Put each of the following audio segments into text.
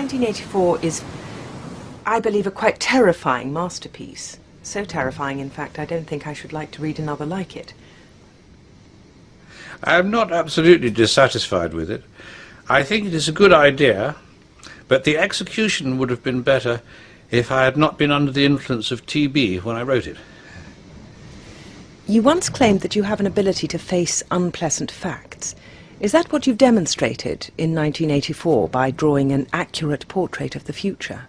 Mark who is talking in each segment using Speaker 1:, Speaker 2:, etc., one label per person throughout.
Speaker 1: 1984 is, I believe, a quite terrifying masterpiece. So terrifying, in fact, I don't think I should like to read another like it.
Speaker 2: I am not absolutely dissatisfied with it. I think it is a good idea, but the execution would have been better if I had not been under the influence of TB when I wrote it.
Speaker 1: You once claimed that you have an ability to face unpleasant facts. Is that what you've demonstrated in 1984 by drawing an accurate portrait of the future?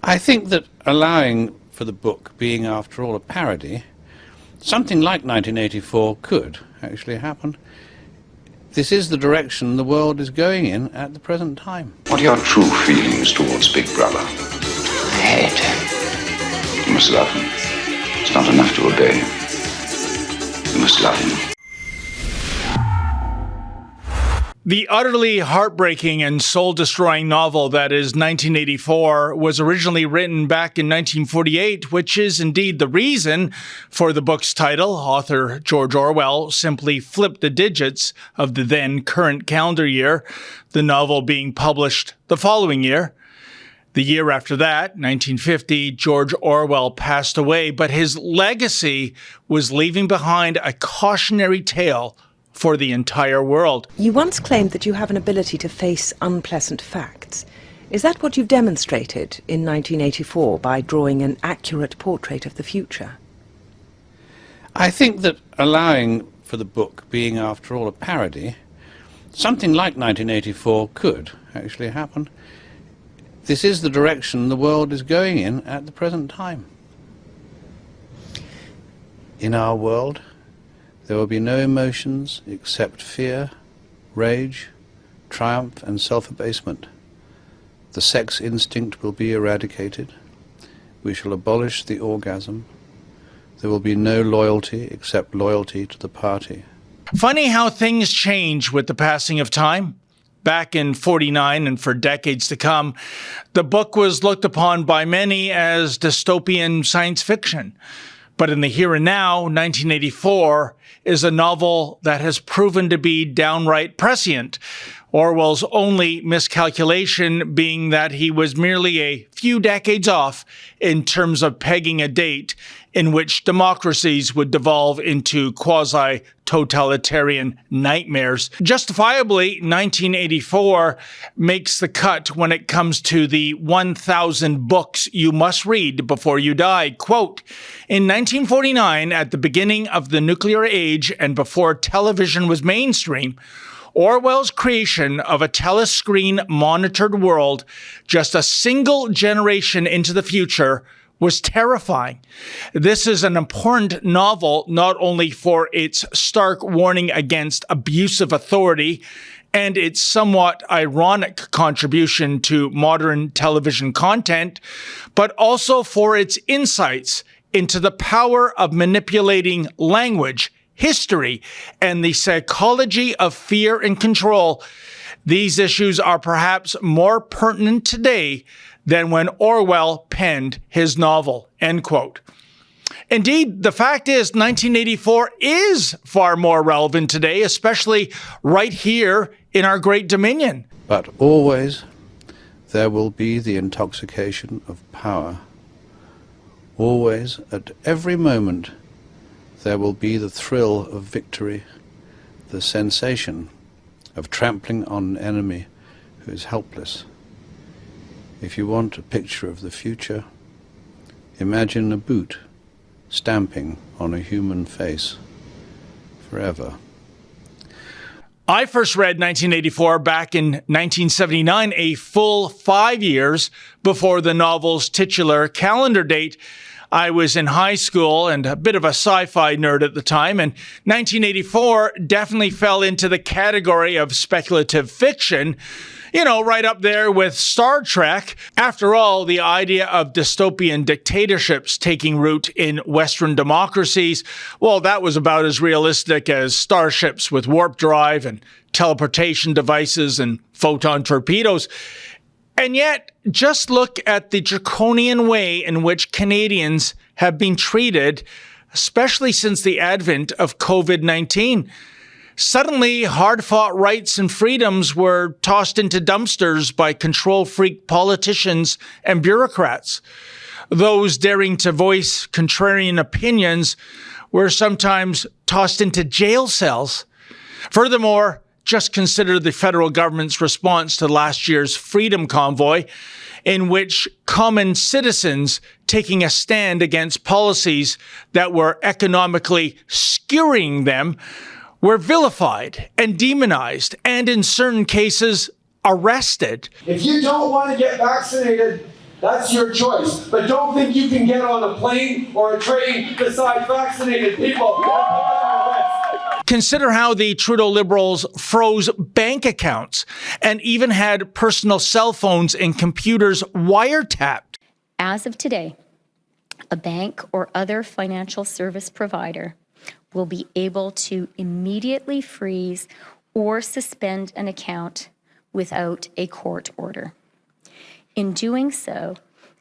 Speaker 2: I think that allowing for the book being, after all, a parody, something like 1984 could actually happen. This is the direction the world is going in at the present time.
Speaker 3: What are your true feelings towards Big Brother?
Speaker 4: I hate him.
Speaker 3: You must love him. It's not enough to obey him. You must love him.
Speaker 5: The utterly heartbreaking and soul-destroying novel that is 1984 was originally written back in 1948, which is indeed the reason for the book's title. Author George Orwell simply flipped the digits of the then current calendar year, the novel being published the following year. The year after that, 1950, George Orwell passed away, but his legacy was leaving behind a cautionary tale for the entire world.
Speaker 1: You once claimed that you have an ability to face unpleasant facts. Is that what you've demonstrated in 1984 by drawing an accurate portrait of the future?
Speaker 2: I think that allowing for the book being, after all, a parody, something like 1984 could actually happen. This is the direction the world is going in at the present time. In our world, there will be no emotions except fear, rage, triumph, and self-abasement. The sex instinct will be eradicated. We shall abolish the orgasm. There will be no loyalty except loyalty to the party.
Speaker 5: Funny how things change with the passing of time. Back in '49 and for decades to come, the book was looked upon by many as dystopian science fiction. But in the here and now, 1984 is a novel that has proven to be downright prescient. Orwell's only miscalculation being that he was merely a few decades off in terms of pegging a date in which democracies would devolve into quasi-totalitarian nightmares. Justifiably, 1984 makes the cut when it comes to the 1,000 books you must read before you die. Quote, in 1949, at the beginning of the nuclear age and before television was mainstream, Orwell's creation of a telescreen-monitored world just a single generation into the future was terrifying. This is an important novel not only for its stark warning against abusive authority and its somewhat ironic contribution to modern television content, but also for its insights into the power of manipulating language, history, and the psychology of fear and control. These issues are perhaps more pertinent today than when Orwell penned his novel, end quote. Indeed, the fact is 1984 is far more relevant today, especially right here in our great dominion.
Speaker 2: But always there will be the intoxication of power. Always, at every moment, there will be the thrill of victory, the sensation of trampling on an enemy who is helpless. If you want a picture of the future, imagine a boot stamping on a human face forever.
Speaker 5: I first read 1984 back in 1979, a full 5 years before the novel's titular calendar date. I was in high school and a bit of a sci-fi nerd at the time, and 1984 definitely fell into the category of speculative fiction, you know, right up there with Star Trek. After all, the idea of dystopian dictatorships taking root in Western democracies, well, that was about as realistic as starships with warp drive and teleportation devices and photon torpedoes. And yet, just look at the draconian way in which Canadians have been treated, especially since the advent of COVID-19. Suddenly, hard-fought rights and freedoms were tossed into dumpsters by control-freak politicians and bureaucrats. Those daring to voice contrarian opinions were sometimes tossed into jail cells. Furthermore, just consider the federal government's response to last year's Freedom Convoy, in which common citizens taking a stand against policies that were economically skewering them were vilified and demonized, and in certain cases, arrested.
Speaker 6: If you don't want to get vaccinated, that's your choice. But don't think you can get on a plane or a train beside vaccinated people.
Speaker 5: Consider how the Trudeau Liberals froze bank accounts and even had personal cell phones and computers wiretapped.
Speaker 7: As of today, a bank or other financial service provider will be able to immediately freeze or suspend an account without a court order. In doing so,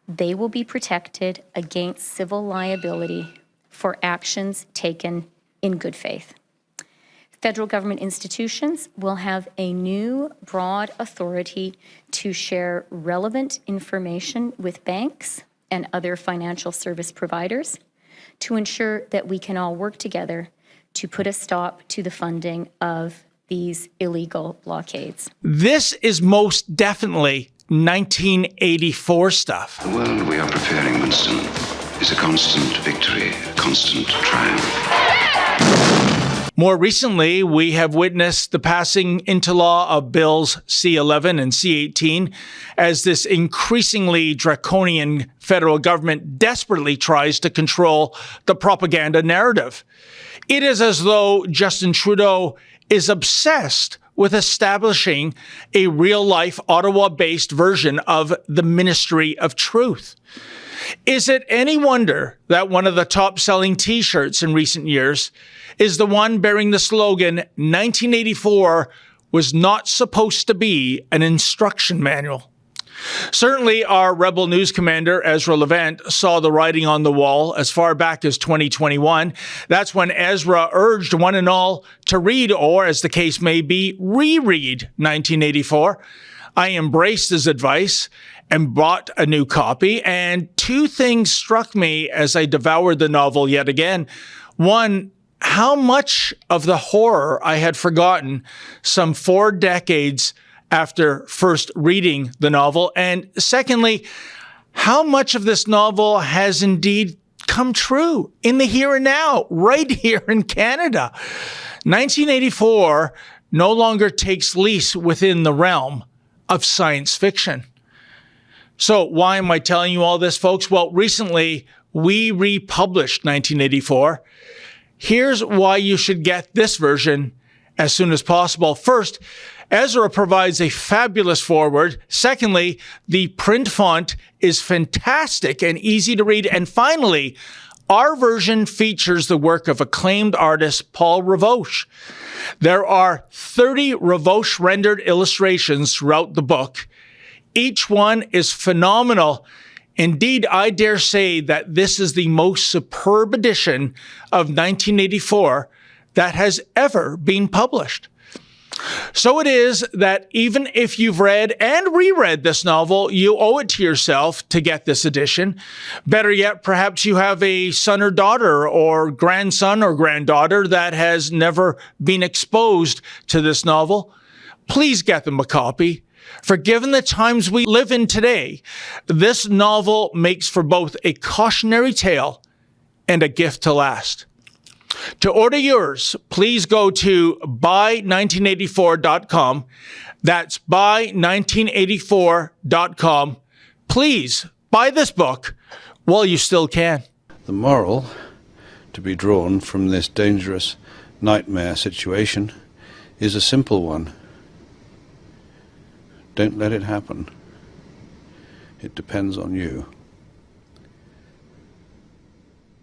Speaker 7: they will be protected against civil liability for actions taken in good faith. Federal government institutions will have a new broad authority to share relevant information with banks and other financial service providers to ensure that we can all work together to put a stop to the funding of these illegal blockades.
Speaker 5: This is most definitely 1984 stuff.
Speaker 3: The world we are preparing, Winston, is a constant victory, a constant triumph.
Speaker 5: More recently, we have witnessed the passing into law of Bills C-11 and C-18 as this increasingly draconian federal government desperately tries to control the propaganda narrative. It is as though Justin Trudeau is obsessed with establishing a real-life Ottawa-based version of the Ministry of Truth. Is it any wonder that one of the top-selling T-shirts in recent years is the one bearing the slogan, 1984 was not supposed to be an instruction manual? Certainly, our rebel news commander, Ezra Levant, saw the writing on the wall as far back as 2021. That's when Ezra urged one and all to read, or as the case may be, reread 1984. I embraced his advice and bought a new copy, and two things struck me as I devoured the novel yet again. One, how much of the horror I had forgotten some 4 decades after first reading the novel, and secondly, how much of this novel has indeed come true in the here and now, right here in Canada. 1984 no longer takes lease within the realm of science fiction. So why am I telling you all this, folks? Well, recently we republished 1984. Here's why you should get this version as soon as possible. First, Ezra provides a fabulous foreword. Secondly, the print font is fantastic and easy to read. And finally, our version features the work of acclaimed artist Paul Rivoche. There are 30 Rivoche-rendered illustrations throughout the book. Each one is phenomenal. Indeed, I dare say that this is the most superb edition of 1984 that has ever been published. So it is that even if you've read and reread this novel, you owe it to yourself to get this edition. Better yet, perhaps you have a son or daughter or grandson or granddaughter that has never been exposed to this novel. Please get them a copy. For given the times we live in today, this novel makes for both a cautionary tale and a gift to last. To order yours, please go to buy1984.com. That's buy1984.com. Please buy this book while you still can.
Speaker 2: The moral to be drawn from this dangerous nightmare situation is a simple one. Don't let it happen. It depends on you.